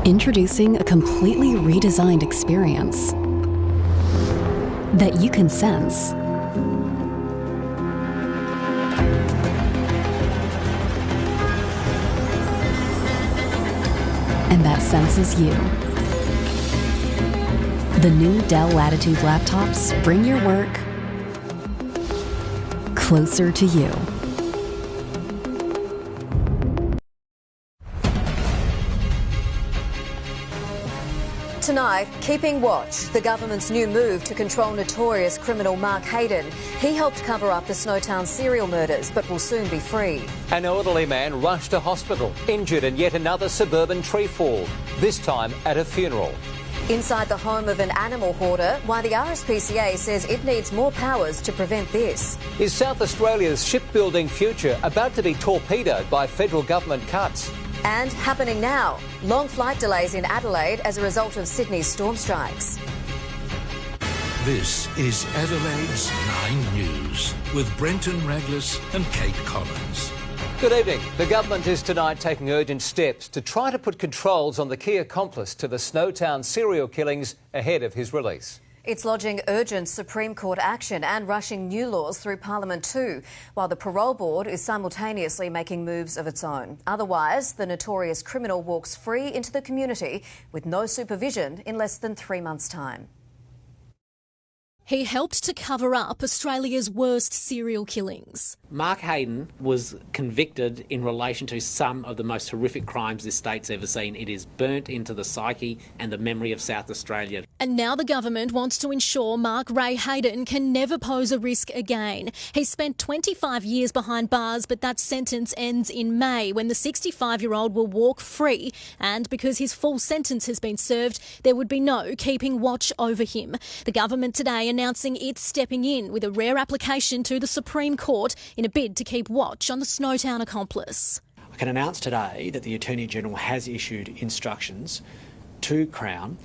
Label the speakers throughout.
Speaker 1: Introducing a completely redesigned experience that you can sense. And that senses you. The new Dell Latitude laptops bring your work closer to you.
Speaker 2: Tonight, keeping watch, the government's new move to control notorious criminal Mark Hayden. He helped cover up the Snowtown serial murders, but will soon be free.
Speaker 3: An elderly man rushed to hospital, injured in yet another suburban tree fall, this time at a funeral.
Speaker 2: Inside the home of an animal hoarder, why the RSPCA says it needs more powers to prevent this.
Speaker 3: Is South Australia's shipbuilding future about to be torpedoed by federal government cuts?
Speaker 2: And happening now, long flight delays in Adelaide as a result of Sydney's storm strikes.
Speaker 4: This is Adelaide's 9 News with Brenton, Ragless and Kate Collins.
Speaker 3: Good evening. The government is tonight taking urgent steps to try to put controls on the key accomplice to the Snowtown serial killings ahead of his release.
Speaker 2: It's lodging urgent Supreme Court action and rushing new laws through Parliament too, while the Parole Board is simultaneously making moves of its own. Otherwise, the notorious criminal walks free into the community with no supervision in less than 3 months' time.
Speaker 5: He helped to cover up Australia's worst serial killings.
Speaker 6: Mark Hayden was convicted in relation to some of the most horrific crimes this state's ever seen. It is burnt into the psyche and the memory of South Australia.
Speaker 5: And now the government wants to ensure Mark Ray Hayden can never pose a risk again. He spent 25 years behind bars, but that sentence ends in May when the 65-year-old will walk free. And because his full sentence has been served, there would be no keeping watch over him. The government today announcing it's stepping in with a rare application to the Supreme Court in a bid to keep watch on the Snowtown accomplice.
Speaker 7: I can announce today that the Attorney-General has issued instructions to Crown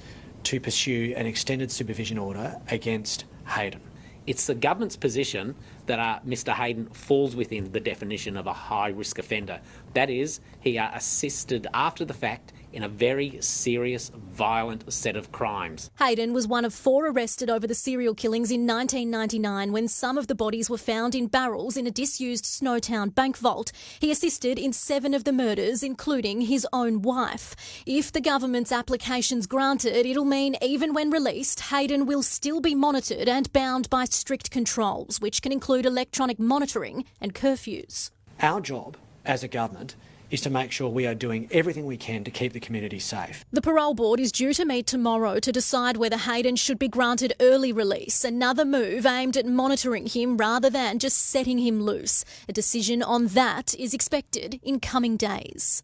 Speaker 7: to pursue an extended supervision order against Hayden.
Speaker 6: It's the government's position that Mr Hayden falls within the definition of a high-risk offender. That is, he assisted after the fact in a very serious, violent set of crimes.
Speaker 5: Hayden was one of 4 arrested over the serial killings in 1999 when some of the bodies were found in barrels in a disused Snowtown bank vault. He assisted in 7 of the murders, including his own wife. If the government's application's granted, it'll mean even when released, Hayden will still be monitored and bound by strict controls, which can include electronic monitoring and curfews.
Speaker 7: Our job as a government is to make sure we are doing everything we can to keep the community safe.
Speaker 5: The Parole Board is due to meet tomorrow to decide whether Hayden should be granted early release, another move aimed at monitoring him rather than just setting him loose. A decision on that is expected in coming days.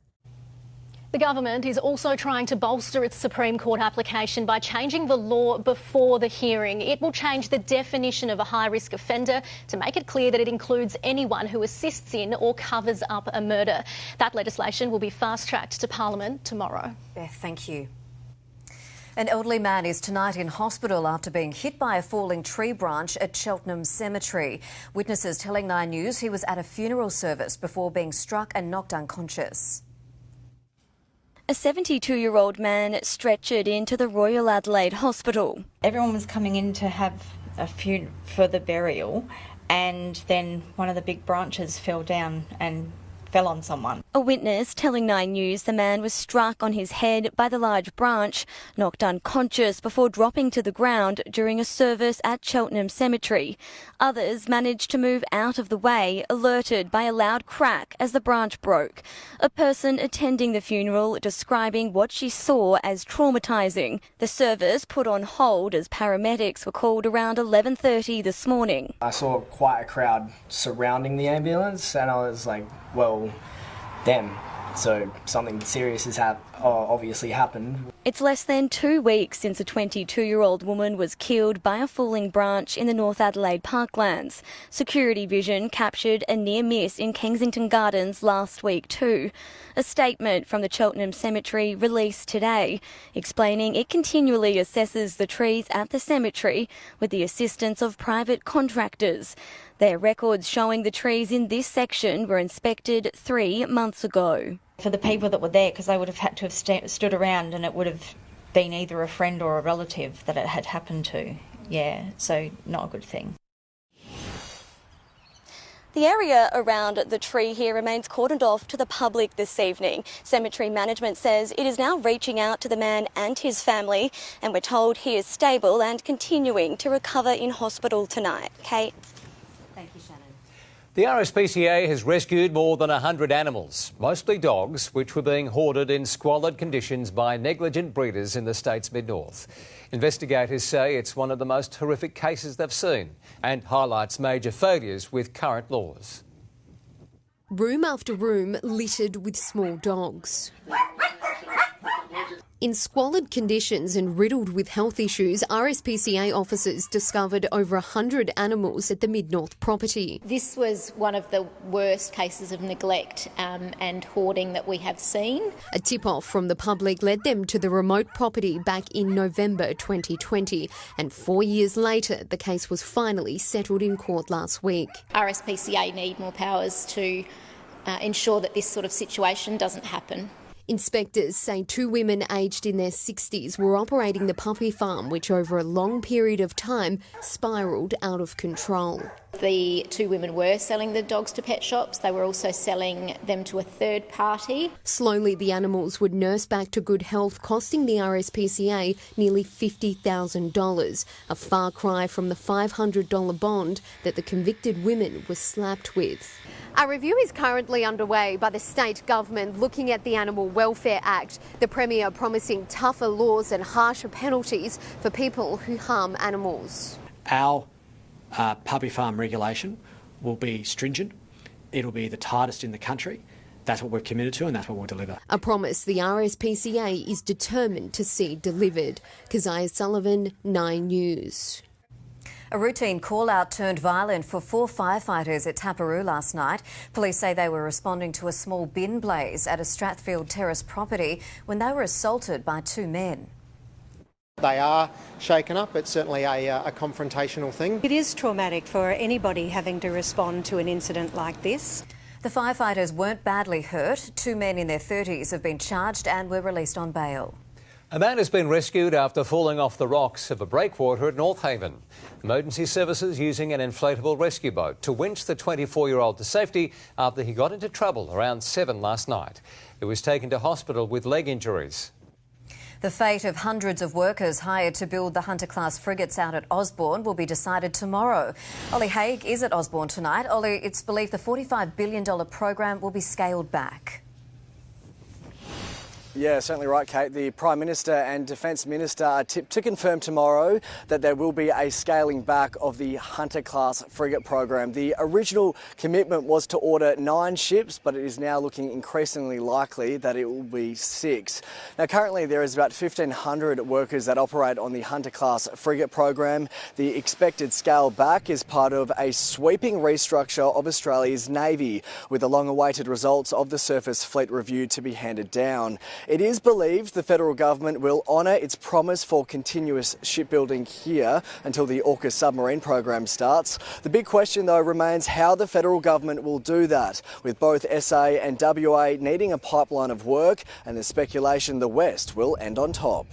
Speaker 5: The government is also trying to bolster its Supreme Court application by changing the law before the hearing. It will change the definition of a high-risk offender to make it clear that it includes anyone who assists in or covers up a murder. That legislation will be fast-tracked to Parliament tomorrow.
Speaker 2: Beth, thank you. An elderly man is tonight in hospital after being hit by a falling tree branch at Cheltenham Cemetery. Witnesses telling 9 News he was at a funeral service before being struck and knocked unconscious.
Speaker 8: A 72-year-old man stretchered into the Royal Adelaide Hospital.
Speaker 9: Everyone was coming in to have a funeral for the burial, and then one of the big branches fell down and fell on someone.
Speaker 8: A witness telling 9 News the man was struck on his head by the large branch, knocked unconscious before dropping to the ground during a service at Cheltenham Cemetery. Others managed to move out of the way, alerted by a loud crack as the branch broke. A person attending the funeral describing what she saw as traumatising. The service put on hold as paramedics were called around 11:30 this morning.
Speaker 10: I saw quite a crowd surrounding the ambulance and I was like, well, damn, so something serious has obviously happened.
Speaker 8: It's less than 2 weeks since a 22-year-old woman was killed by a falling branch in the North Adelaide parklands. Security vision captured a near miss in Kensington Gardens last week too. A statement from the Cheltenham Cemetery released today, explaining it continually assesses the trees at the cemetery with the assistance of private contractors. Their records showing the trees in this section were inspected 3 months ago.
Speaker 9: For the people that were there, because they would have had to have stood around, and it would have been either a friend or a relative that it had happened to. Yeah, so not a good thing.
Speaker 8: The area around the tree here remains cordoned off to the public this evening. Cemetery management says it is now reaching out to the man and his family, and we're told he is stable and continuing to recover in hospital tonight. Kate?
Speaker 2: Thank you, Shannon.
Speaker 3: The RSPCA has rescued more than 100 animals, mostly dogs, which were being hoarded in squalid conditions by negligent breeders in the state's mid-north. Investigators say it's one of the most horrific cases they've seen and highlights major failures with current laws.
Speaker 11: Room after room littered with small dogs. In squalid conditions and riddled with health issues, RSPCA officers discovered over 100 animals at the Mid-North property.
Speaker 12: This was one of the worst cases of neglect and hoarding that we have seen.
Speaker 11: A tip-off from the public led them to the remote property back in November 2020, and 4 years later the case was finally settled in court last week.
Speaker 12: RSPCA need more powers to ensure that this sort of situation doesn't happen.
Speaker 11: Inspectors say 2 women aged in their 60s were operating the puppy farm, which over a long period of time spiralled out of control.
Speaker 12: The 2 women were selling the dogs to pet shops. They were also selling them to a third party.
Speaker 11: Slowly, the animals would nurse back to good health, costing the RSPCA nearly $50,000, a far cry from the $500 bond that the convicted women were slapped with.
Speaker 13: A review is currently underway by the state government looking at the Animal Welfare Act, the Premier promising tougher laws and harsher penalties for people who harm animals.
Speaker 7: Our puppy farm regulation will be stringent. It'll be the tightest in the country. That's what we're committed to and that's what we'll deliver.
Speaker 11: A promise the RSPCA is determined to see delivered. Keziah Sullivan, 9 News.
Speaker 2: A routine call-out turned violent for 4 firefighters at Taparoo last night. Police say they were responding to a small bin blaze at a Strathfield Terrace property when they were assaulted by 2 men.
Speaker 14: They are shaken up. It's certainly a confrontational thing.
Speaker 15: It is traumatic for anybody having to respond to an incident like this.
Speaker 2: The firefighters weren't badly hurt. 2 men in their 30s have been charged and were released on bail.
Speaker 3: A man has been rescued after falling off the rocks of a breakwater at North Haven. Emergency services using an inflatable rescue boat to winch the 24-year-old to safety after he got into trouble around 7 last night. He was taken to hospital with leg injuries.
Speaker 2: The fate of hundreds of workers hired to build the Hunter-class frigates out at Osborne will be decided tomorrow. Ollie Haig is at Osborne tonight. Ollie, it's believed the $45 billion program will be scaled back.
Speaker 16: Yeah, certainly right, Kate. The Prime Minister and Defence Minister are tipped to confirm tomorrow that there will be a scaling back of the Hunter-class frigate program. The original commitment was to order 9 ships, but it is now looking increasingly likely that it will be 6. Now, currently there is about 1,500 workers that operate on the Hunter-class frigate program. The expected scale back is part of a sweeping restructure of Australia's Navy, with the long-awaited results of the Surface Fleet Review to be handed down. It is believed the federal government will honour its promise for continuous shipbuilding here until the AUKUS submarine program starts. The big question, though, remains how the federal government will do that, with both SA and WA needing a pipeline of work, and there's speculation the West will end on top.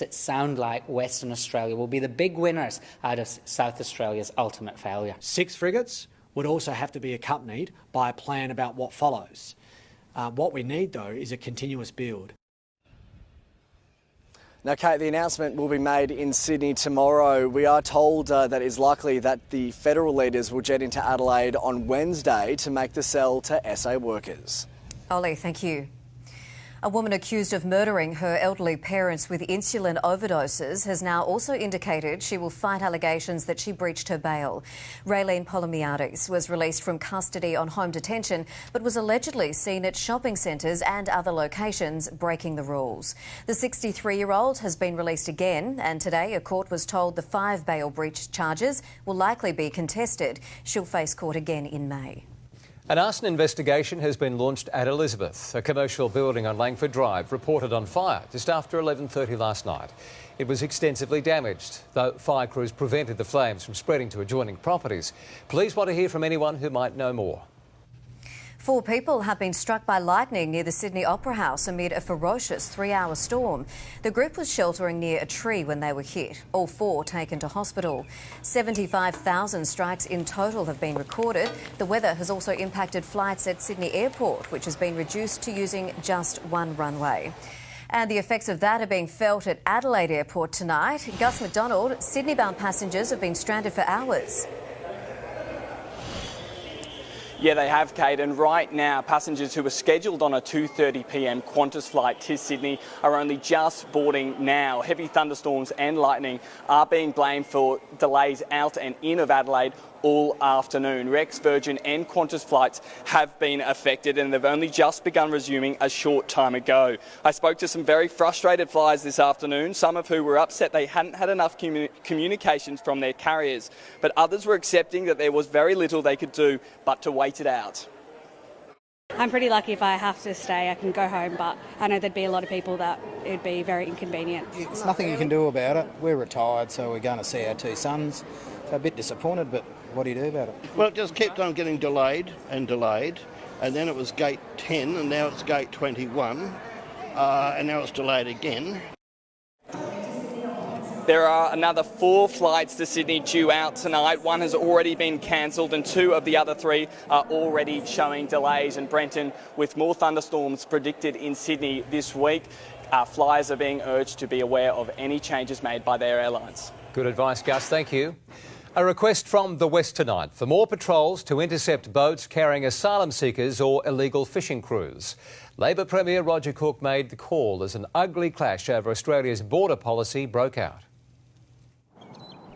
Speaker 17: It sounds like Western Australia will be the big winners out of South Australia's ultimate failure.
Speaker 7: 6 frigates would also have to be accompanied by a plan about what follows. What we need, though, is a continuous build.
Speaker 16: Now, Kate, the announcement will be made in Sydney tomorrow. We are told that it's likely that the federal leaders will jet into Adelaide on Wednesday to make the sell to SA workers.
Speaker 2: Ollie, thank you. A woman accused of murdering her elderly parents with insulin overdoses has now also indicated she will fight allegations that she breached her bail. Rehn was released from custody on home detention, but was allegedly seen at shopping centres and other locations breaking the rules. The 63-year-old has been released again, and today a court was told the 5 bail breach charges will likely be contested. She'll face court again in May.
Speaker 3: An arson investigation has been launched at Elizabeth. A commercial building on Langford Drive reported on fire just after 11:30 last night. It was extensively damaged, though fire crews prevented the flames from spreading to adjoining properties. Police want to hear from anyone who might know more.
Speaker 2: 4 people have been struck by lightning near the Sydney Opera House amid a ferocious 3-hour storm. The group was sheltering near a tree when they were hit. All 4 taken to hospital. 75,000 strikes in total have been recorded. The weather has also impacted flights at Sydney Airport, which has been reduced to using just one runway. And the effects of that are being felt at Adelaide Airport tonight. Gus McDonald, Sydney-bound passengers have been stranded for hours.
Speaker 18: Yeah, they have, Kate, and right now passengers who were scheduled on a 2:30 p.m. Qantas flight to Sydney are only just boarding now. Heavy thunderstorms and lightning are being blamed for delays out and in of Adelaide all afternoon. Rex, Virgin and Qantas flights have been affected and they've only just begun resuming a short time ago. I spoke to some very frustrated flyers this afternoon, some of who were upset they hadn't had enough communications from their carriers, but others were accepting that there was very little they could do but to wait it out.
Speaker 19: I'm pretty lucky if I have to stay, I can go home, but I know there'd be a lot of people that it'd be very inconvenient.
Speaker 20: There's nothing you can do about it. We're retired, so we're going to see our 2 sons. So a bit disappointed, but what do you do about it?
Speaker 21: Well, it just kept on getting delayed, and then it was gate 10, and now it's gate 21, and now it's delayed again.
Speaker 18: There are another 4 flights to Sydney due out tonight. 1 has already been cancelled and 2 of the other 3 are already showing delays. And Brenton, with more thunderstorms predicted in Sydney this week, flyers are being urged to be aware of any changes made by their airlines.
Speaker 3: Good advice, Gus. Thank you. A request from the West tonight for more patrols to intercept boats carrying asylum seekers or illegal fishing crews. Labor Premier Roger Cook made the call as an ugly clash over Australia's border policy broke out.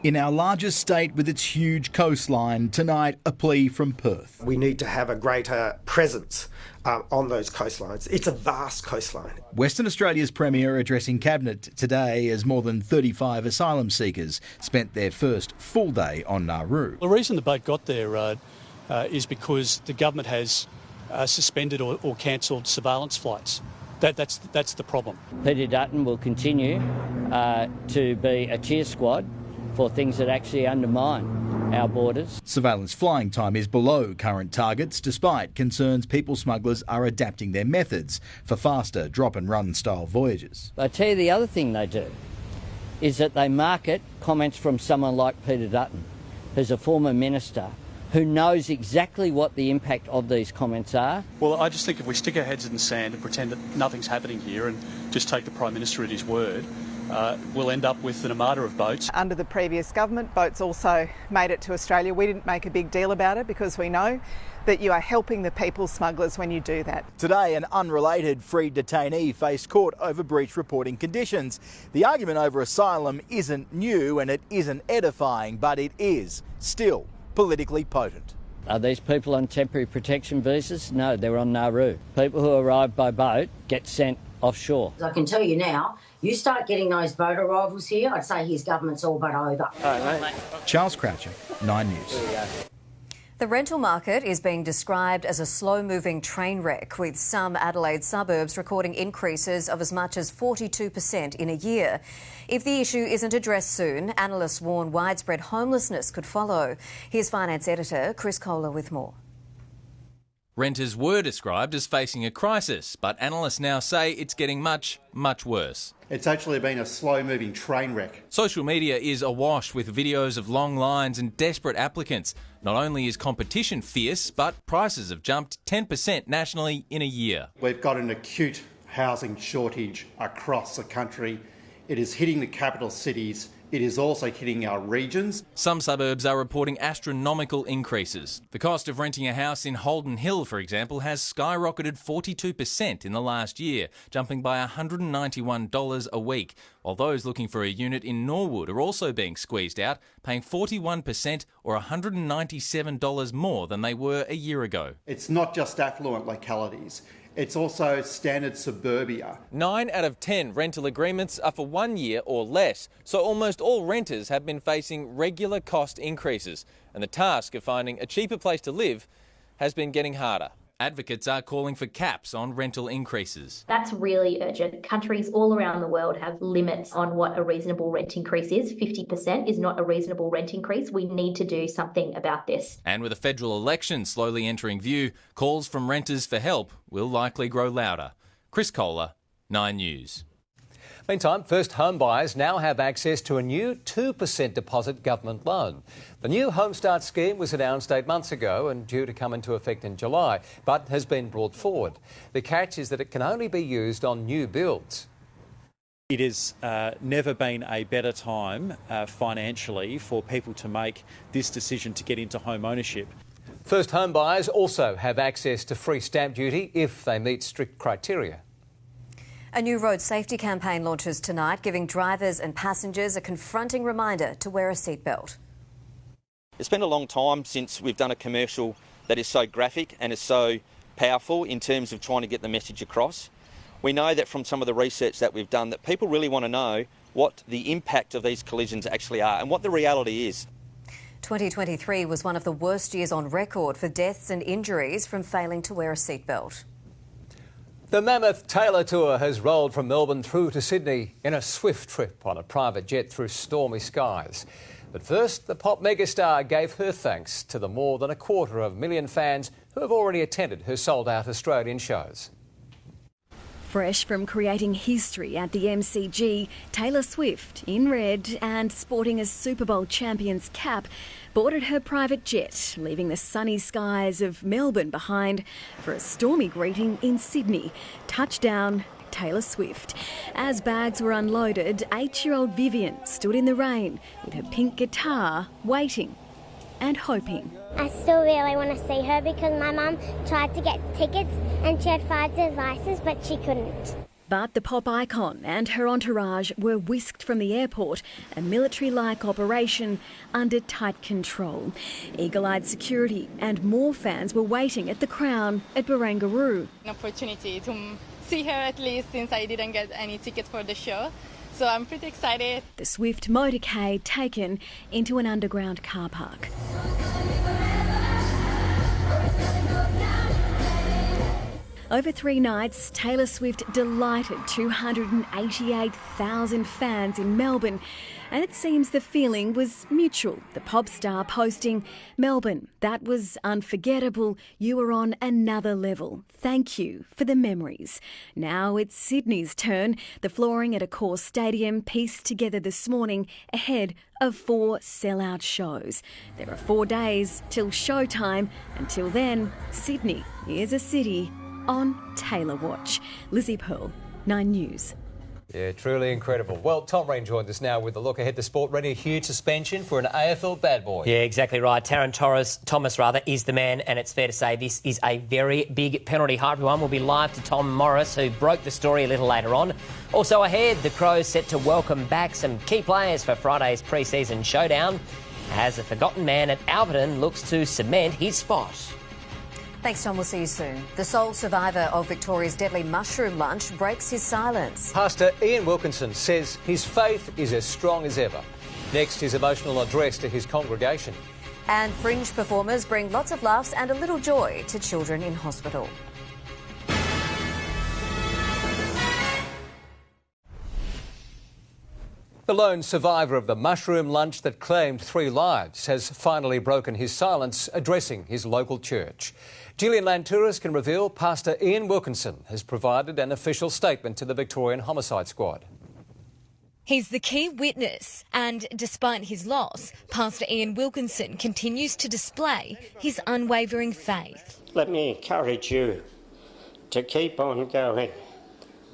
Speaker 22: In our largest state with its huge coastline, tonight a plea from Perth.
Speaker 23: We need to have a greater presence on those coastlines. It's a vast coastline.
Speaker 22: Western Australia's Premier addressing Cabinet today as more than 35 asylum seekers spent their first full day on Nauru.
Speaker 24: The reason the boat got there is because the government has suspended or cancelled surveillance flights. That's the problem.
Speaker 25: Peter Dutton will continue to be a cheer squad for things that actually undermine our borders.
Speaker 22: Surveillance flying time is below current targets, despite concerns people smugglers are adapting their methods for faster drop-and-run style voyages.
Speaker 25: I tell you the other thing they do is that they market comments from someone like Peter Dutton, who's a former minister, who knows exactly what the impact of these comments are.
Speaker 24: Well, I just think if we stick our heads in the sand and pretend that nothing's happening here and just take the Prime Minister at his word, we'll end up with an armada of boats.
Speaker 26: Under the previous government, boats also made it to Australia. We didn't make a big deal about it because we know that you are helping the people smugglers when you do that.
Speaker 22: Today, an unrelated freed detainee faced court over breach reporting conditions. The argument over asylum isn't new and it isn't edifying, but it is still politically potent.
Speaker 25: Are these people on temporary protection visas? No, they're on Nauru. People who arrive by boat get sent offshore.
Speaker 27: I can tell you now, you start getting those boat arrivals here, I'd say his government's all but over.
Speaker 22: Charles Croucher, 9 News.
Speaker 2: The rental market is being described as a slow-moving train wreck, with some Adelaide suburbs recording increases of as much as 42% in a year. If the issue isn't addressed soon, analysts warn widespread homelessness could follow. Here's finance editor Chris Kohler with more.
Speaker 28: Renters were described as facing a crisis, but analysts now say it's getting much, much worse.
Speaker 29: It's actually been a slow-moving train wreck.
Speaker 28: Social media is awash with videos of long lines and desperate applicants. Not only is competition fierce, but prices have jumped 10% nationally in a year.
Speaker 29: We've got an acute housing shortage across the country. It is hitting the capital cities. It is also hitting our regions.
Speaker 28: Some suburbs are reporting astronomical increases. The cost of renting a house in Holden Hill, for example, has skyrocketed 42% in the last year, jumping by $191 a week, while those looking for a unit in Norwood are also being squeezed out, paying 41% or $197 more than they were a year ago.
Speaker 29: It's not just affluent localities. It's also standard suburbia.
Speaker 28: 9 out of 10 rental agreements are for 1 year or less, so almost all renters have been facing regular cost increases, and the task of finding a cheaper place to live has been getting harder. Advocates are calling for caps on rental increases.
Speaker 1: That's really urgent. Countries all around the world have limits on what a reasonable rent increase is. 50% is not a reasonable rent increase. We need to do something about this.
Speaker 28: And with a federal election slowly entering view, calls from renters for help will likely grow louder. Chris Kohler, 9 News.
Speaker 3: Meantime, first home buyers now have access to a new 2% deposit government loan. The new Home Start scheme was announced 8 months ago and due to come into effect in July, but has been brought forward. The catch is that it can only be used on new builds.
Speaker 4: It has never been a better time financially for people to make this decision to get into home ownership.
Speaker 3: First home buyers also have access to free stamp duty if they meet strict criteria.
Speaker 2: A new road safety campaign launches tonight, giving drivers and passengers a confronting reminder to wear a seatbelt.
Speaker 5: It's been a long time since we've done a commercial that is so graphic and is so powerful in terms of trying to get the message across. We know that from some of the research that we've done that people really want to know what the impact of these collisions actually are and what the reality is.
Speaker 2: 2023 was one of the worst years on record for deaths and injuries from failing to wear a seatbelt.
Speaker 3: The Mammoth Taylor Tour has rolled from Melbourne through to Sydney in a swift trip on a private jet through stormy skies. But first, the pop megastar gave her thanks to the more than 250,000 fans who have already attended her sold-out Australian shows.
Speaker 6: Fresh from creating history at the MCG, Taylor Swift, in red and sporting a Super Bowl champion's cap, boarded her private jet, leaving the sunny skies of Melbourne behind for a stormy greeting in Sydney. Touchdown, Taylor Swift. As bags were unloaded, 8-year-old Vivian stood in the rain with her pink guitar, waiting and hoping.
Speaker 8: I still really want to see her because my mum tried to get tickets and she had 5 devices but she couldn't.
Speaker 6: But the pop icon and her entourage were whisked from the airport, a military-like operation under tight control. Eagle-eyed security and more fans were waiting at the Crown at Barangaroo.
Speaker 9: An opportunity to see her at least since I didn't get any tickets for the show. So I'm pretty excited.
Speaker 6: The Swift motorcade taken into an underground car park. Over 3 nights, Taylor Swift delighted 288,000 fans in Melbourne, and it seems the feeling was mutual. The pop star posting, "Melbourne, that was unforgettable. You were on another level. Thank you for the memories." Now it's Sydney's turn. The flooring at Accor Stadium pieced together this morning ahead of 4 sellout shows. There are 4 days till showtime. Until then, Sydney is a city on Taylor Watch. Lizzie Pearl, 9 News.
Speaker 3: Yeah, truly incredible. Well, Tom Rehn joins us now with a look ahead to sport. Ready, a huge suspension for an AFL bad boy.
Speaker 10: Yeah, exactly right. Taron Thomas is the man, and it's fair to say this is a very big penalty. Hi, everyone. We'll be live to Tom Morris, who broke the story a little later on. Also ahead, the Crows set to welcome back some key players for Friday's pre-season showdown, as the forgotten man at Alberton looks to cement his spot.
Speaker 2: Thanks, Tom. We'll see you soon. The sole survivor of Victoria's deadly mushroom lunch breaks his silence.
Speaker 3: Pastor Ian Wilkinson says his faith is as strong as ever. Next, his emotional address to his congregation.
Speaker 2: And fringe performers bring lots of laughs and a little joy to children in hospital.
Speaker 3: The lone survivor of the mushroom lunch that claimed 3 lives has finally broken his silence, addressing his local church. Gillian Lantouris can reveal Pastor Ian Wilkinson has provided an official statement to the Victorian Homicide Squad.
Speaker 12: He's the key witness, and despite his loss, Pastor Ian Wilkinson continues to display his unwavering faith.
Speaker 13: Let me encourage you to keep on going.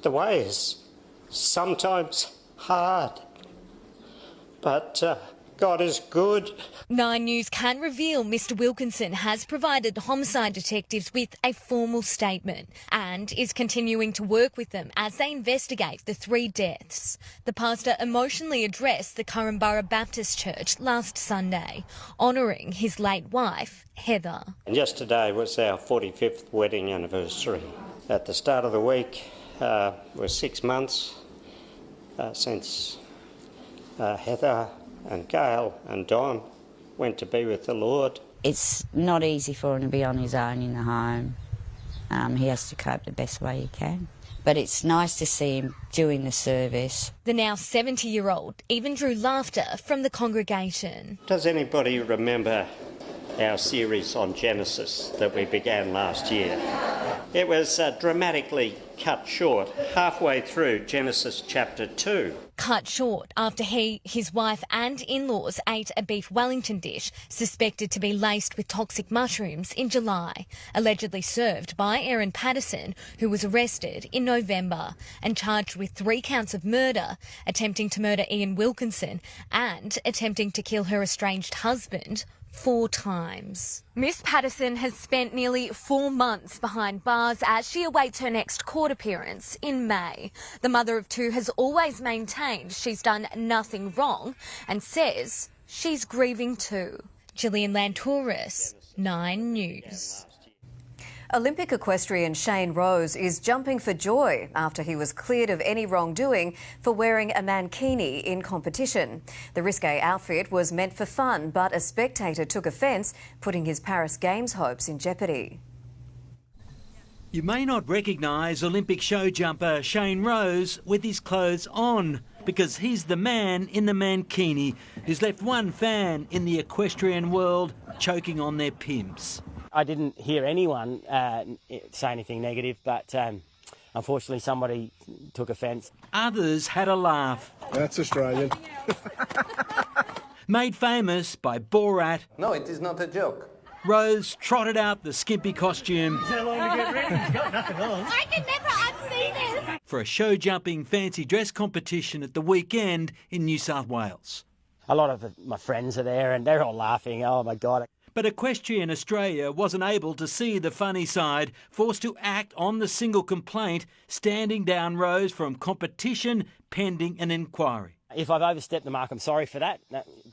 Speaker 13: The way is sometimes hard, but God is good.
Speaker 12: 9 News can reveal Mr Wilkinson has provided homicide detectives with a formal statement and is continuing to work with them as they investigate the 3 deaths. The pastor emotionally addressed the Corumburra Baptist Church last Sunday, honouring his late wife, Heather.
Speaker 13: And yesterday was our 45th wedding anniversary. At the start of the week was 6 months since Heather and Gail and Don went to be with the Lord.
Speaker 30: It's not easy for him to be on his own in the home.
Speaker 27: He has to cope the best way he can. But it's nice to see him doing the service.
Speaker 12: The now 70-year-old even drew laughter from the congregation.
Speaker 13: Does anybody remember our series on Genesis that we began last year? It was dramatically cut short halfway through Genesis chapter 2.
Speaker 12: Cut short after he, his wife and in-laws ate a beef Wellington dish suspected to be laced with toxic mushrooms in July, allegedly served by Erin Patterson, who was arrested in November and charged with 3 counts of murder, attempting to murder Ian Wilkinson and attempting to kill her estranged husband 4 times. Miss Patterson has spent nearly 4 months behind bars as she awaits her next court appearance in May. The mother of 2 has always maintained she's done nothing wrong and says she's grieving too. Gillian Lantouris, 9 News.
Speaker 2: Olympic equestrian Shane Rose is jumping for joy after he was cleared of any wrongdoing for wearing a mankini in competition. The risque outfit was meant for fun, but a spectator took offence, putting his Paris Games hopes in jeopardy.
Speaker 7: You may not recognise Olympic show jumper Shane Rose with his clothes on, because he's the man in the mankini who's left one fan in the equestrian world choking on their pimps.
Speaker 11: I didn't hear anyone say anything negative, but unfortunately somebody took offence.
Speaker 7: Others had a laugh.
Speaker 14: That's Australian.
Speaker 7: Made famous by Borat.
Speaker 15: No, it is not a joke.
Speaker 7: Rose trotted out the skimpy costume.
Speaker 14: How long to get ready? He's got nothing on.
Speaker 8: I can never unsee this.
Speaker 7: For a show-jumping fancy dress competition at the weekend in New South Wales.
Speaker 11: A lot of my friends are there and they're all laughing. Oh, my God.
Speaker 7: But Equestrian Australia wasn't able to see the funny side, forced to act on the single complaint, standing down Rose from competition pending an inquiry.
Speaker 11: If I've overstepped the mark, I'm sorry for that.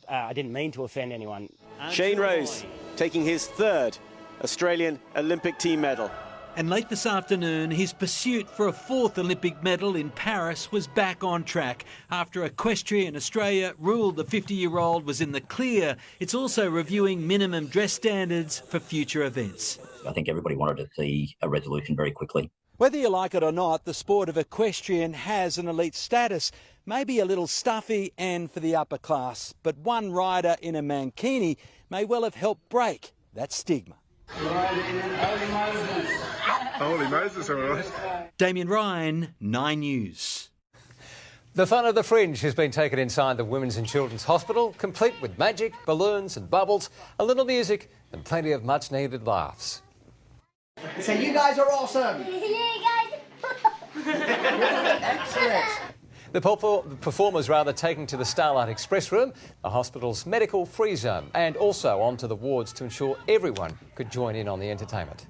Speaker 11: I didn't mean to offend anyone.
Speaker 16: Shane Rose taking his 3rd Australian Olympic team medal.
Speaker 7: And late this afternoon, his pursuit for a 4th Olympic medal in Paris was back on track. After Equestrian Australia ruled the 50-year-old was in the clear, it's also reviewing minimum dress standards for future events.
Speaker 17: I think everybody wanted to see a resolution very quickly.
Speaker 7: Whether you like it or not, the sport of equestrian has an elite status, maybe a little stuffy and for the upper class. But one rider in a mankini may well have helped break that stigma.
Speaker 14: Holy Moses, all right.
Speaker 7: Damien Ryan, 9 News.
Speaker 3: The fun of the Fringe has been taken inside the Women's and Children's Hospital, complete with magic, balloons and bubbles, a little music and plenty of much-needed laughs.
Speaker 19: So you guys are awesome. Excellent.
Speaker 3: The performers taken to the Starlight Express room, the hospital's medical free zone, and also onto the wards to ensure everyone could join in on the entertainment.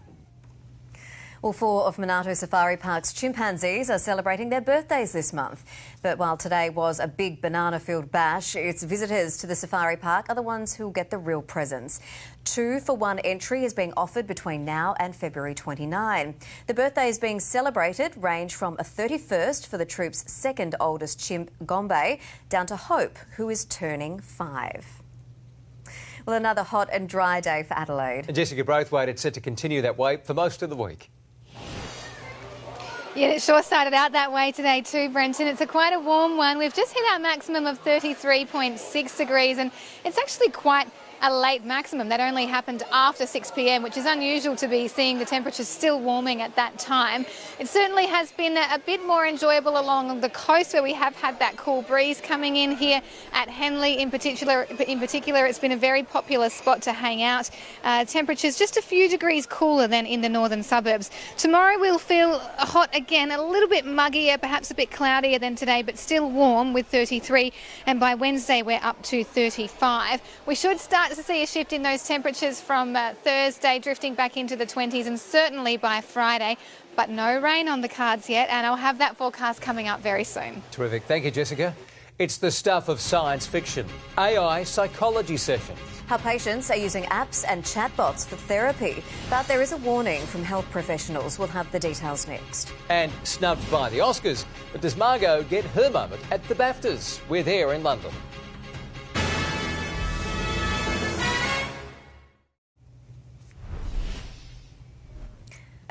Speaker 2: Well, 4 of Monarto Safari Park's chimpanzees are celebrating their birthdays this month. But while today was a big banana-filled bash, its visitors to the safari park are the ones who'll get the real presents. 2-for-1 entry is being offered between now and February 29. The birthdays being celebrated range from a 31st for the troop's 2nd oldest chimp, Gombe, down to Hope, who is turning 5. Well, another hot and dry day for Adelaide.
Speaker 3: And Jessica Braithwaite, it's set to continue that way for most of the week.
Speaker 20: Yeah, it sure started out that way today too, Brenton. It's quite a warm one. We've just hit our maximum of 33.6 degrees and it's actually quite a late maximum. That only happened after 6 p.m, which is unusual to be seeing the temperatures still warming at that time. It certainly has been a bit more enjoyable along the coast where we have had that cool breeze coming in here at Henley in particular. It's been a very popular spot to hang out. Temperatures just a few degrees cooler than in the northern suburbs. Tomorrow we'll feel hot again, a little bit muggier, perhaps a bit cloudier than today, but still warm with 33. And by Wednesday we're up to 35. We should start to see a shift in those temperatures from Thursday, drifting back into the 20s, and certainly by Friday. But no rain on the cards yet, and I'll have that forecast coming up very soon.
Speaker 3: Terrific. Thank you, Jessica. It's the stuff of science fiction. AI psychology sessions.
Speaker 2: How patients are using apps and chatbots for therapy. But there is a warning from health professionals. We'll have the details next.
Speaker 3: And snubbed by the Oscars. But does Margot get her moment at the BAFTAs? We're there in London.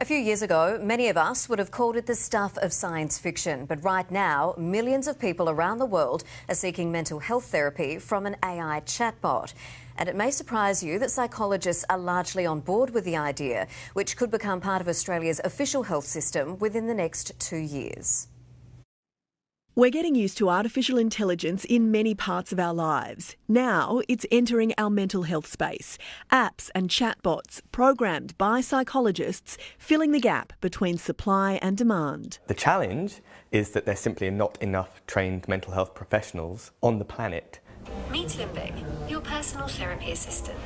Speaker 2: A few years ago, many of us would have called it the stuff of science fiction, but right now, millions of people around the world are seeking mental health therapy from an AI chatbot. And it may surprise you that psychologists are largely on board with the idea, which could become part of Australia's official health system within the next 2 years.
Speaker 15: We're getting used to artificial intelligence in many parts of our lives. Now it's entering our mental health space. Apps and chatbots programmed by psychologists filling the gap between supply and demand.
Speaker 18: The challenge is that there simply are not enough trained mental health professionals on the planet.
Speaker 21: Meet Limbic, your personal therapy assistant.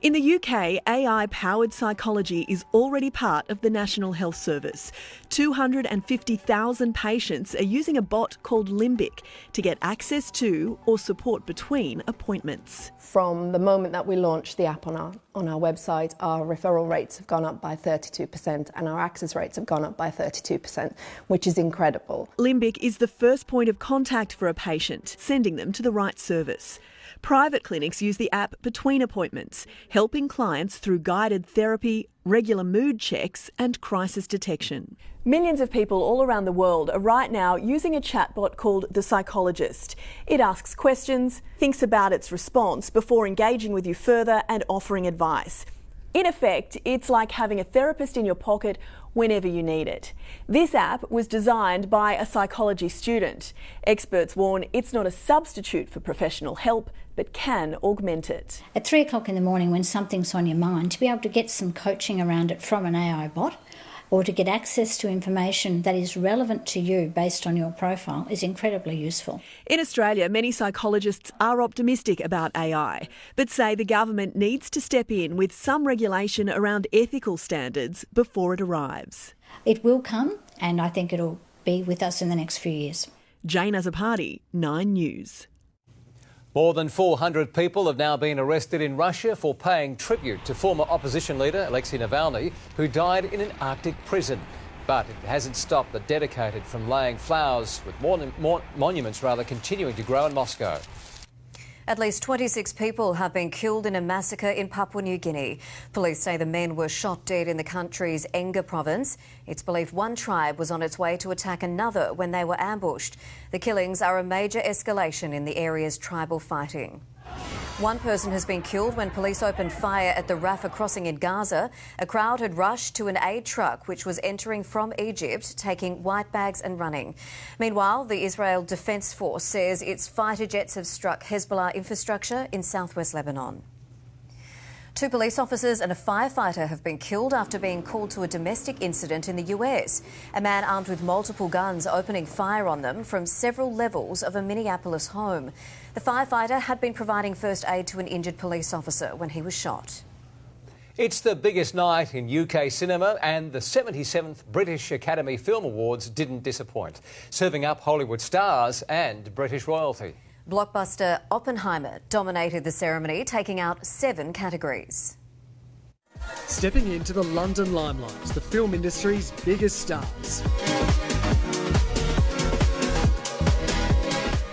Speaker 15: In the UK, AI-powered psychology is already part of the National Health Service. 250,000 patients are using a bot called Limbic to get access to or support between appointments.
Speaker 22: From the moment that we launched the app on our website, our referral rates have gone up by 32% and our access rates have gone up by 32%, which is incredible.
Speaker 15: Limbic is the first point of contact for a patient, sending them to the right service. Private clinics use the app between appointments, helping clients through guided therapy, regular mood checks and crisis detection. Millions of people all around the world are right now using a chatbot called The Psychologist. It asks questions, thinks about its response before engaging with you further and offering advice. In effect, it's like having a therapist in your pocket whenever you need it. This app was designed by a psychology student. Experts warn it's not a substitute for professional help, but can augment it.
Speaker 23: At 3 o'clock in the morning when something's on your mind, to be able to get some coaching around it from an AI bot or to get access to information that is relevant to you based on your profile is incredibly useful.
Speaker 15: In Australia, many psychologists are optimistic about AI, but say the government needs to step in with some regulation around ethical standards before it arrives.
Speaker 23: It will come, and I think it'll be with us in the next few years.
Speaker 15: Jane Azzopardi, 9 News.
Speaker 3: More than 400 people have now been arrested in Russia for paying tribute to former opposition leader Alexei Navalny, who died in an Arctic prison. But it hasn't stopped the dedicated from laying flowers, with monuments continuing to grow in Moscow.
Speaker 2: At least 26 people have been killed in a massacre in Papua New Guinea. Police say the men were shot dead in the country's Enga province. It's believed one tribe was on its way to attack another when they were ambushed. The killings are a major escalation in the area's tribal fighting. One person has been killed when police opened fire at the Rafah crossing in Gaza. A crowd had rushed to an aid truck which was entering from Egypt, taking white bags and running. Meanwhile, the Israel Defence Force says its fighter jets have struck Hezbollah infrastructure in southwest Lebanon. 2 police officers and a firefighter have been killed after being called to a domestic incident in the US. A man armed with multiple guns opening fire on them from several levels of a Minneapolis home. The firefighter had been providing first aid to an injured police officer when he was shot.
Speaker 3: It's the biggest night in UK cinema, and the 77th British Academy Film Awards didn't disappoint, serving up Hollywood stars and British royalty.
Speaker 2: Blockbuster Oppenheimer dominated the ceremony, taking out 7 categories.
Speaker 24: Stepping into the London limelight, the film industry's biggest stars.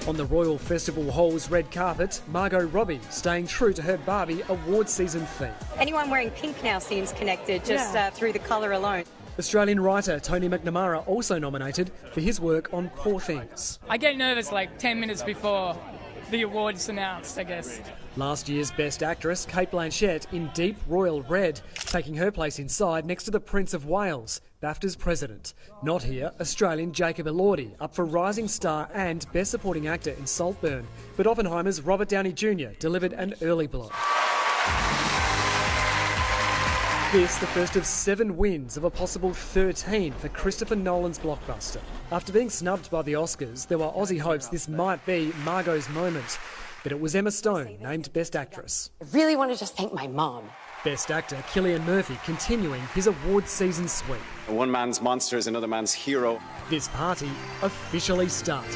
Speaker 24: On the Royal Festival Hall's red carpet, Margot Robbie staying true to her Barbie award season theme.
Speaker 25: Anyone wearing pink now seems connected just through the colour alone.
Speaker 24: Australian writer Tony McNamara also nominated for his work on Poor Things.
Speaker 26: I get nervous like 10 minutes before the awards announced, I guess.
Speaker 24: Last year's Best Actress, Cate Blanchett, in deep royal red, taking her place inside next to the Prince of Wales, BAFTA's president. Not here, Australian Jacob Elordi, up for Rising Star and Best Supporting Actor in Saltburn. But Oppenheimer's Robert Downey Jr. delivered an early blow. This, the first of 7 wins of a possible 13 for Christopher Nolan's blockbuster. After being snubbed by the Oscars, there were Aussie hopes this might be Margot's moment. But it was Emma Stone named Best Actress.
Speaker 29: I really want to just thank my mum.
Speaker 24: Best Actor Cillian Murphy continuing his award season sweep.
Speaker 30: One man's monster is another man's hero.
Speaker 24: This party officially started.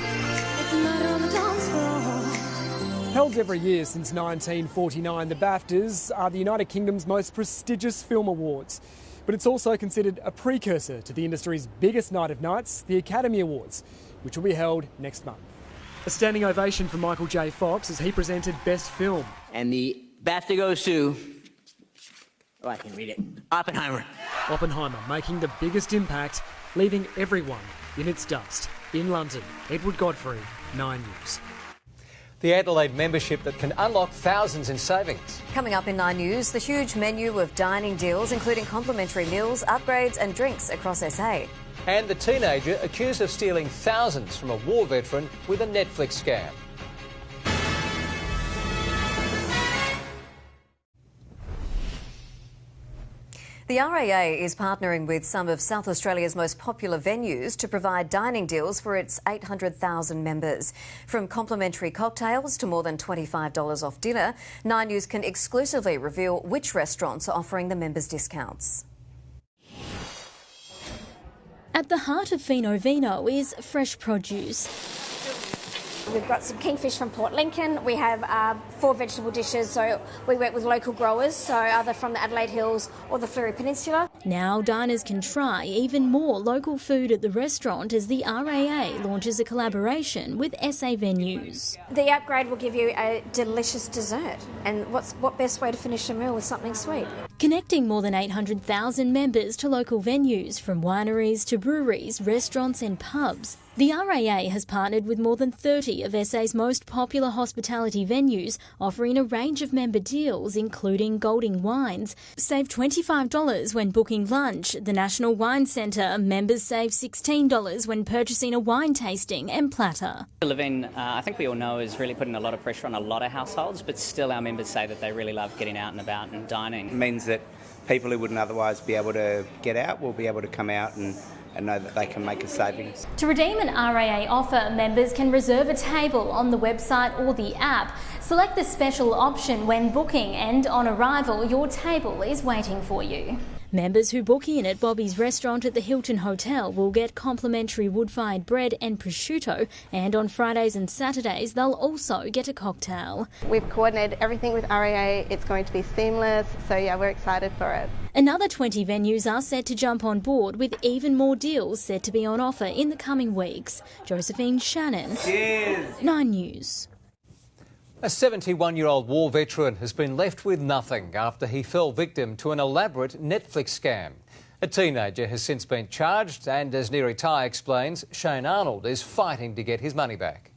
Speaker 24: Held every year since 1949, the BAFTAs are the United Kingdom's most prestigious film awards. But it's also considered a precursor to the industry's biggest night of nights, the Academy Awards, which will be held next month. A standing ovation for Michael J. Fox as he presented Best Film.
Speaker 31: And the BAFTA goes to
Speaker 1: I can read it. Oppenheimer.
Speaker 24: Oppenheimer making the biggest impact, leaving everyone in its dust. In London, Edward Godfrey, 9 News.
Speaker 3: The Adelaide membership that can unlock thousands in savings.
Speaker 2: Coming up in 9 News, the huge menu of dining deals, including complimentary meals, upgrades and drinks across SA.
Speaker 3: And the teenager accused of stealing thousands from a war veteran with a Netflix scam.
Speaker 2: The RAA is partnering with some of South Australia's most popular venues to provide dining deals for its 800,000 members. From complimentary cocktails to more than $25 off dinner, 9 News can exclusively reveal which restaurants are offering the members discounts.
Speaker 4: At the heart of Fino Vino is fresh produce.
Speaker 5: We've got some kingfish from Port Lincoln. We have 4 vegetable dishes, so we work with local growers, so either from the Adelaide Hills or the Fleurieu Peninsula.
Speaker 4: Now diners can try even more local food at the restaurant as the RAA launches a collaboration with SA venues.
Speaker 5: The upgrade will give you a delicious dessert, and what best way to finish a meal with something sweet?
Speaker 4: Connecting more than 800,000 members to local venues, from wineries to breweries, restaurants and pubs. The RAA has partnered with more than 30 of SA's most popular hospitality venues, offering a range of member deals, including Golding Wines. Save $25 when booking lunch. The National Wine Centre, members save $16 when purchasing a wine tasting and platter.
Speaker 6: Living, I think we all know, is really putting a lot of pressure on a lot of households, but still our members say that they really love getting out and about and dining.
Speaker 9: It means that people who wouldn't otherwise be able to get out will be able to come out and know that they can make a savings.
Speaker 4: To redeem an RAA offer, members can reserve a table on the website or the app. Select the special option when booking, and on arrival your table is waiting for you. Members who book in at Bobby's restaurant at the Hilton Hotel will get complimentary wood-fired bread and prosciutto, and on Fridays and Saturdays they'll also get a cocktail.
Speaker 10: We've coordinated everything with RAA. It's going to be seamless, so yeah, we're excited for it.
Speaker 4: Another 20 venues are set to jump on board, with even more deals set to be on offer in the coming weeks. Josephine Shannon, Cheers. 9 News.
Speaker 3: A 71-year-old war veteran has been left with nothing after he fell victim to an elaborate Netflix scam. A teenager has since been charged, and as Neri Tai explains, Shane Arnold is fighting to get his money back.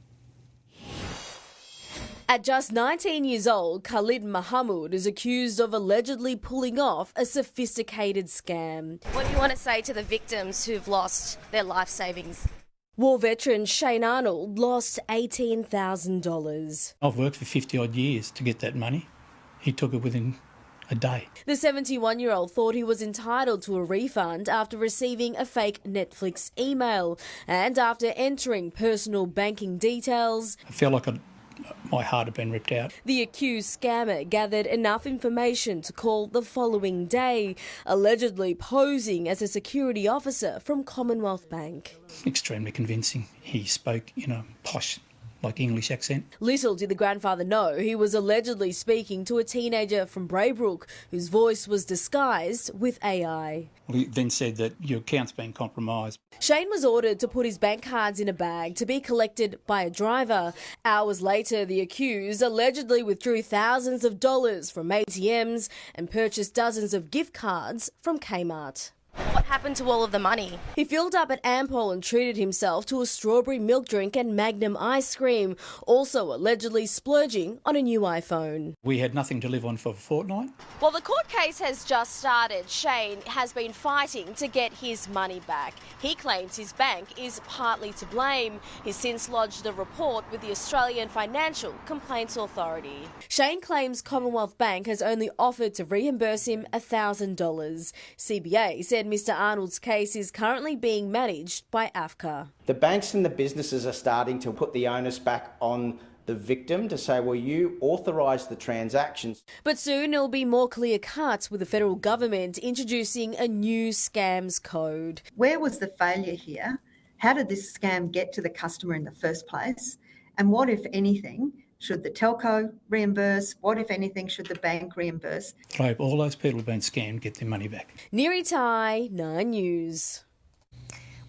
Speaker 12: At just 19 years old, Khalid Mahmoud is accused of allegedly pulling off a sophisticated scam.
Speaker 13: What do you want to say to the victims who've lost their life savings?
Speaker 12: War veteran Shane Arnold lost $18,000.
Speaker 27: I've worked for 50-odd years to get that money. He took it within a day.
Speaker 12: The 71-year-old thought he was entitled to a refund after receiving a fake Netflix email, and after entering personal banking details,
Speaker 27: I felt like my heart had been ripped out.
Speaker 12: The accused scammer gathered enough information to call the following day, allegedly posing as a security officer from Commonwealth Bank.
Speaker 27: Extremely convincing. He spoke in a posh, English accent.
Speaker 12: Little did the grandfather know he was allegedly speaking to a teenager from Braybrook whose voice was disguised with AI.
Speaker 27: He then said that your account's been compromised.
Speaker 12: Shane was ordered to put his bank cards in a bag to be collected by a driver. Hours later, the accused allegedly withdrew thousands of dollars from ATMs and purchased dozens of gift cards from Kmart.
Speaker 13: What happened to all of the money?
Speaker 12: He filled up at Ampol and treated himself to a strawberry milk drink and Magnum ice cream, also allegedly splurging on a new iPhone.
Speaker 27: We had nothing to live on for a fortnight.
Speaker 12: While the court case has just started, Shane has been fighting to get his money back. He claims his bank is partly to blame. He's since lodged a report with the Australian Financial Complaints Authority. Shane claims Commonwealth Bank has only offered to reimburse him $1,000. CBA said Mr Arnold's case is currently being managed by AFCA.
Speaker 28: The banks and the businesses are starting to put the onus back on the victim to say, well, you authorised the transactions.
Speaker 12: But soon it'll be more clear cut, with the federal government introducing a new scams code.
Speaker 31: Where was the failure here? How did this scam get to the customer in the first place? And what, if anything, should the telco reimburse? What, if anything, should the bank reimburse?
Speaker 27: I hope all those people who've been scammed get their money back.
Speaker 12: Neri Tai, 9 News.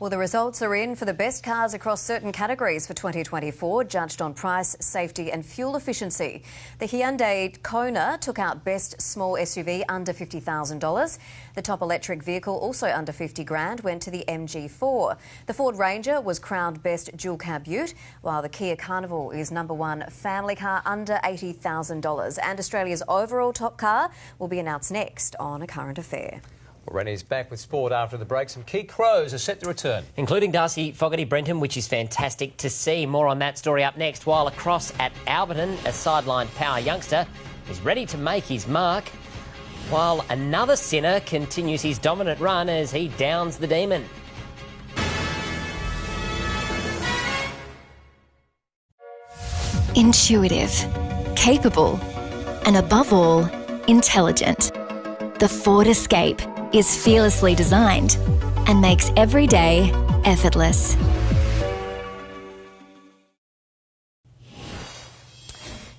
Speaker 2: Well, the results are in for the best cars across certain categories for 2024, judged on price, safety and fuel efficiency. The Hyundai Kohler took out best small SUV under $50,000. The top electric vehicle, also under 50 grand, went to the MG4. The Ford Ranger was crowned best dual cab ute, while the Kia Carnival is #1 family car under $80,000. And Australia's overall top car will be announced next on A Current Affair.
Speaker 3: Well, Rehn is back with sport after the break. Some key crows are set to return.
Speaker 7: Including Darcy Fogarty Brenton, which is fantastic to see. More on that story up next. While across at Alberton, a sidelined power youngster is ready to make his mark, while another sinner continues his dominant run as he downs the demon.
Speaker 8: Intuitive, capable, and above all, intelligent. The Ford Escape is fearlessly designed and makes every day effortless.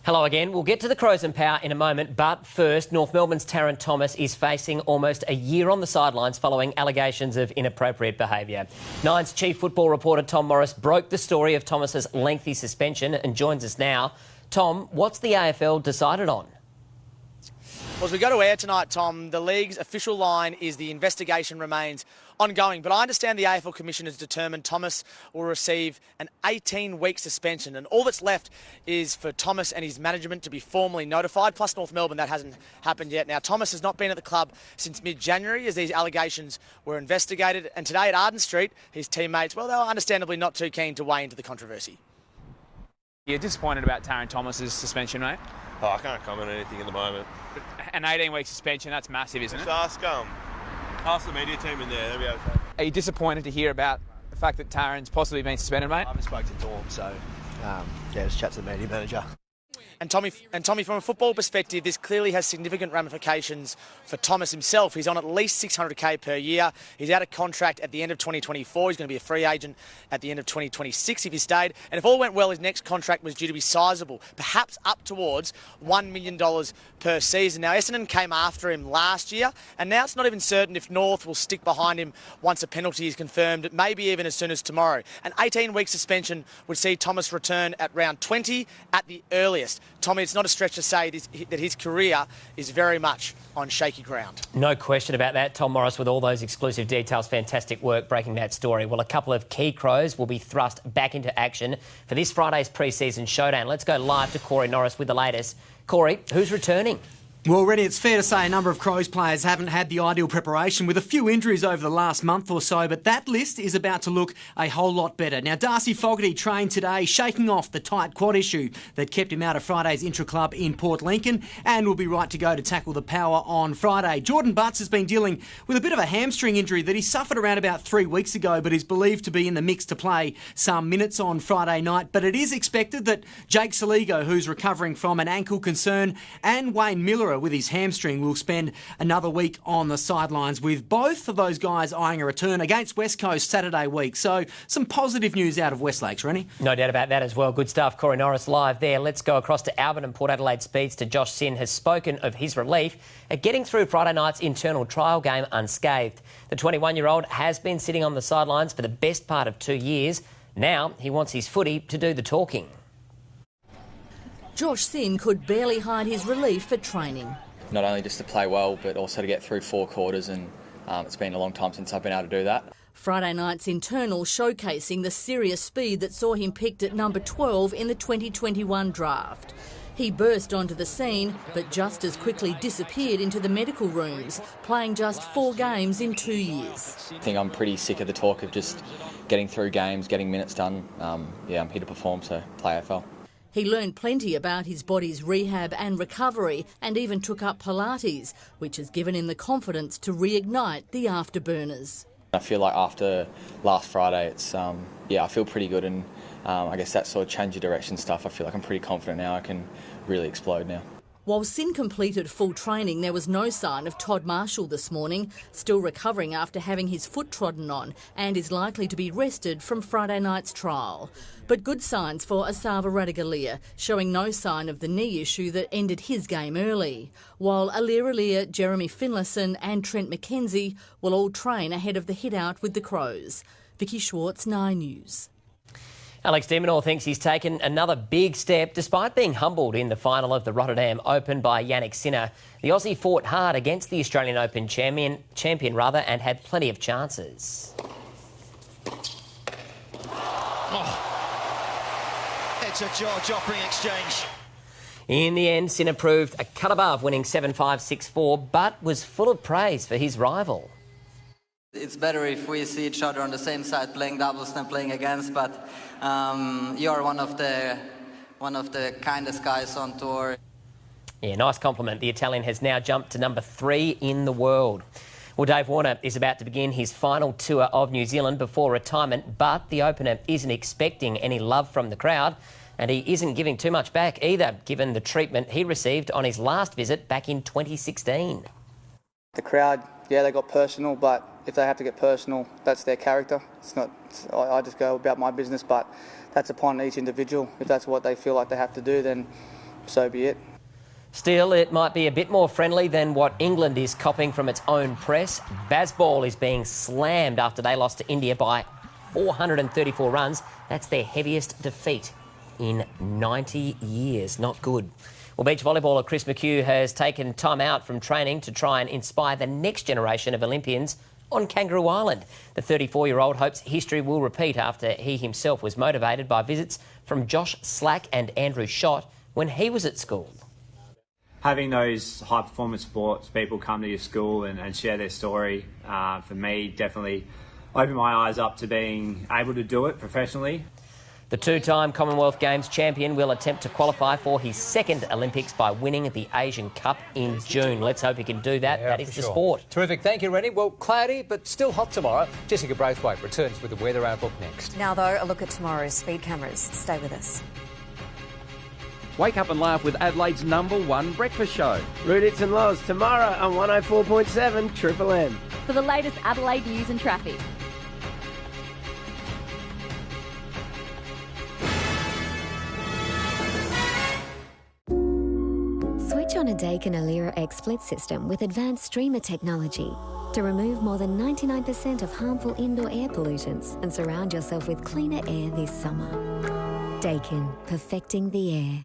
Speaker 7: Hello again. We'll get to the Crows and Power in a moment, but first, North Melbourne's Taryn Thomas is facing almost a year on the sidelines following allegations of inappropriate behaviour. Nine's chief football reporter Tom Morris broke the story of Thomas's lengthy suspension and joins us now. Tom, what's the AFL decided on?
Speaker 11: Well, as we go to air tonight, Tom, the league's official line is the investigation remains ongoing. But I understand the AFL Commission has determined Thomas will receive an 18-week suspension. And all that's left is for Thomas and his management to be formally notified, plus North Melbourne. That hasn't happened yet. Now, Thomas has not been at the club since mid-January as these allegations were investigated. And today at Arden Street, his teammates, well, they were understandably not too keen to weigh into the controversy.
Speaker 14: You're disappointed about Taryn Thomas's suspension, mate?
Speaker 16: Oh, I can't comment on anything at the moment.
Speaker 14: An 18-week suspension, that's massive, isn't it?
Speaker 16: Just ask the media team in there, they'll be able to say.
Speaker 14: Are you disappointed to hear about the fact that Taryn's possibly been suspended, mate?
Speaker 16: I haven't spoken to Dawn, so just chat to the media manager.
Speaker 11: And Tommy, from a football perspective, this clearly has significant ramifications for Thomas himself. He's on at least $600K per year. He's out of contract at the end of 2024. He's going to be a free agent at the end of 2026 if he stayed. And if all went well, his next contract was due to be sizable, perhaps up towards $1 million per season. Now, Essendon came after him last year, and now it's not even certain if North will stick behind him once a penalty is confirmed, maybe even as soon as tomorrow. An 18-week suspension would see Thomas return at round 20 at the earliest. Tommy, it's not a stretch to say that his career is very much on shaky ground.
Speaker 7: No question about that. Tom Morris with all those exclusive details. Fantastic work breaking that story. Well, a couple of key Crows will be thrust back into action for this Friday's pre-season showdown. Let's go live to Corey Norris with the latest. Corey, who's returning?
Speaker 17: Well, Reddy, it's fair to say a number of Crows players haven't had the ideal preparation with a few injuries over the last month or so, but that list is about to look a whole lot better. Now, Darcy Fogarty trained today, shaking off the tight quad issue that kept him out of Friday's intra-club in Port Lincoln, and will be right to go to tackle the Power on Friday. Jordan Butts has been dealing with a bit of a hamstring injury that he suffered around about 3 weeks ago, but is believed to be in the mix to play some minutes on Friday night. But it is expected that Jake Saligo, who's recovering from an ankle concern, and Wayne Miller with his hamstring will spend another week on the sidelines, with both of those guys eyeing a return against West Coast Saturday week. So some positive news out of West Lakes, Rennie.
Speaker 7: No doubt about that as well. Good stuff. Corey Norris live there. Let's go across to Alberton. Port Adelaide speedster Josh Sin has spoken of his relief at getting through Friday night's internal trial game unscathed. The 21-year-old has been sitting on the sidelines for the best part of 2 years. Now he wants his footy to do the talking.
Speaker 18: Josh Sin could barely hide his relief for training.
Speaker 19: Not only just to play well, but also to get through 4 quarters, and it's been a long time since I've been able to do that.
Speaker 18: Friday night's internal showcasing the serious speed that saw him picked at number 12 in the 2021 draft. He burst onto the scene, but just as quickly disappeared into the medical rooms, playing just 4 games in 2 years.
Speaker 19: I think I'm pretty sick of the talk of just getting through games, getting minutes done. I'm here to perform, so play AFL.
Speaker 18: He learned plenty about his body's rehab and recovery, and even took up Pilates, which has given him the confidence to reignite the afterburners.
Speaker 19: I feel like after last Friday, it's I feel pretty good, and I guess that sort of change of direction stuff, I feel like I'm pretty confident now. I can really explode now.
Speaker 18: While Sin completed full training, there was no sign of Todd Marshall this morning, still recovering after having his foot trodden on, and is likely to be rested from Friday night's trial. But good signs for Asava Radaglia, showing no sign of the knee issue that ended his game early, while Alir, Jeremy Finlayson and Trent McKenzie will all train ahead of the hit-out with the Crows. Vicky Schwartz, 9 News.
Speaker 7: Alex de Minaur thinks he's taken another big step despite being humbled in the final of the Rotterdam Open by Yannick Sinner. The Aussie fought hard against the Australian Open champion and had plenty of chances.
Speaker 1: It's a jaw-dropping exchange.
Speaker 7: In the end, Sinner proved a cut above, winning 7-5, 6-4, but was full of praise for his rival.
Speaker 15: It's better if we see each other on the same side playing doubles than playing against, but you're one of the kindest guys on tour.
Speaker 7: Yeah, nice compliment. The Italian has now jumped to number 3 in the world. Well, Dave Warner is about to begin his final tour of New Zealand before retirement, but the opener isn't expecting any love from the crowd, and he isn't giving too much back either, given the treatment he received on his last visit back in 2016.
Speaker 20: The crowd, yeah, they got personal, but if they have to get personal, that's their character. I just go about my business, but that's upon each individual. If that's what they feel like they have to do, then so be it.
Speaker 7: Still, it might be a bit more friendly than what England is copying from its own press. Bazball is being slammed after they lost to India by 434 runs. That's their heaviest defeat in 90 years. Not good. Well, beach volleyballer Chris McHugh has taken time out from training to try and inspire the next generation of Olympians on Kangaroo Island. The 34-year-old hopes history will repeat after he himself was motivated by visits from Josh Slack and Andrew Schott when he was at school.
Speaker 21: Having those high-performance sports people come to your school and share their story, for me, definitely opened my eyes up to being able to do it professionally.
Speaker 7: The two-time Commonwealth Games champion will attempt to qualify for his second Olympics by winning the Asian Cup in June. Let's hope he can do that.
Speaker 3: Yeah,
Speaker 7: that is the
Speaker 3: sure.
Speaker 7: sport.
Speaker 3: Terrific. Thank you, Rennie. Well, cloudy but still hot tomorrow. Jessica Braithwaite returns with the weather outlook next.
Speaker 2: Now, though, a look at tomorrow's speed cameras. Stay with us.
Speaker 31: Wake up and laugh with Adelaide's #1 breakfast show.
Speaker 22: Rudits and Lows tomorrow on 104.7 Triple M.
Speaker 23: For the latest Adelaide news and traffic.
Speaker 24: Switch on a Daikin Alira X split system with advanced streamer technology to remove more than 99% of harmful indoor air pollutants and surround yourself with cleaner air this summer. Daikin, perfecting the air.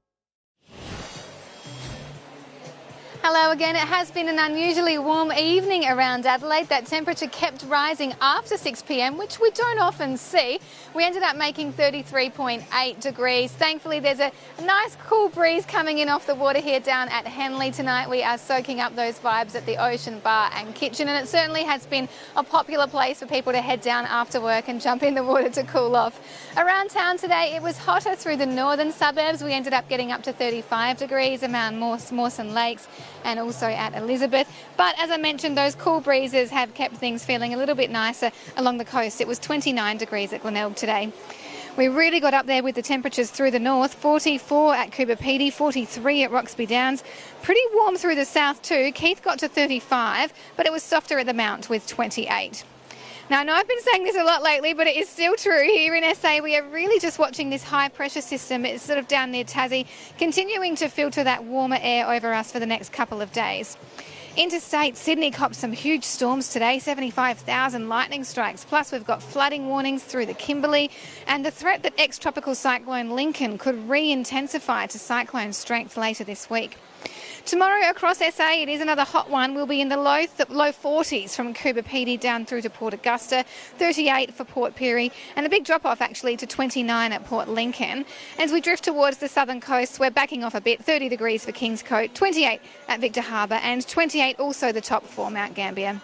Speaker 25: Hello again. It has been an unusually warm evening around Adelaide. That temperature kept rising after 6 p.m, which we don't often see. We ended up making 33.8 degrees. Thankfully, there's a nice cool breeze coming in off the water here down at Henley tonight. We are soaking up those vibes at the Ocean Bar and Kitchen, and it certainly has been a popular place for people to head down after work and jump in the water to cool off. Around town today, it was hotter through the northern suburbs. We ended up getting up to 35 degrees around Mawson Lakes and also at Elizabeth. But as I mentioned, those cool breezes have kept things feeling a little bit nicer along the coast. It was 29 degrees at Glenelg today. We really got up there with the temperatures through the north, 44 at Coober Pedy, 43 at Roxby Downs. Pretty warm through the south too. Keith got to 35, but it was softer at the Mount with 28. Now, I know I've been saying this a lot lately, but it is still true. Here in SA, we are really just watching this high-pressure system. It's sort of down near Tassie, continuing to filter that warmer air over us for the next couple of days. Interstate, Sydney copped some huge storms today, 75,000 lightning strikes. Plus, we've got flooding warnings through the Kimberley and the threat that ex-tropical cyclone Lincoln could re-intensify to cyclone strength later this week. Tomorrow across SA, it is another hot one. We'll be in the low 40s from Coober Pedy down through to Port Augusta, 38 for Port Pirie, and a big drop-off actually to 29 at Port Lincoln. As we drift towards the southern coast, we're backing off a bit, 30 degrees for Kingscote, 28 at Victor Harbour, and 28 also the top for Mount Gambier.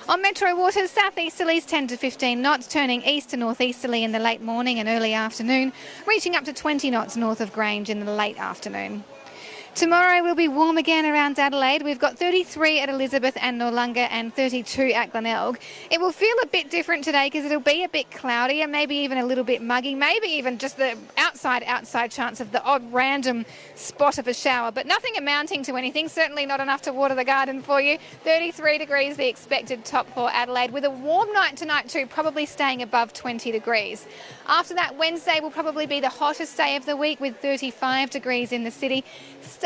Speaker 25: On metro waters, southeasterlies 10 to 15 knots, turning east to northeasterly in the late morning and early afternoon, reaching up to 20 knots north of Grange in the late afternoon. Tomorrow will be warm again around Adelaide. We've got 33 at Elizabeth and Noarlunga and 32 at Glenelg. It will feel a bit different today because it'll be a bit cloudy and maybe even a little bit muggy, maybe even just the outside chance of the odd random spot of a shower, but nothing amounting to anything, certainly not enough to water the garden for you. 33 degrees the expected top for Adelaide, with a warm night tonight too, probably staying above 20 degrees. After that, Wednesday will probably be the hottest day of the week with 35 degrees in the city.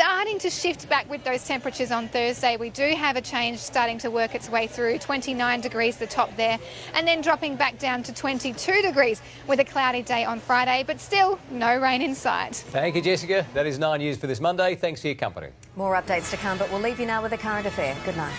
Speaker 25: starting to shift back with those temperatures on Thursday. We do have a change starting to work its way through. 29 degrees the top there, and then dropping back down to 22 degrees with a cloudy day on Friday, but still no rain in sight.
Speaker 3: Thank you, Jessica. That is 9 News for this Monday. Thanks for your company.
Speaker 2: More updates to come, but we'll leave you now with a current affair. Good night.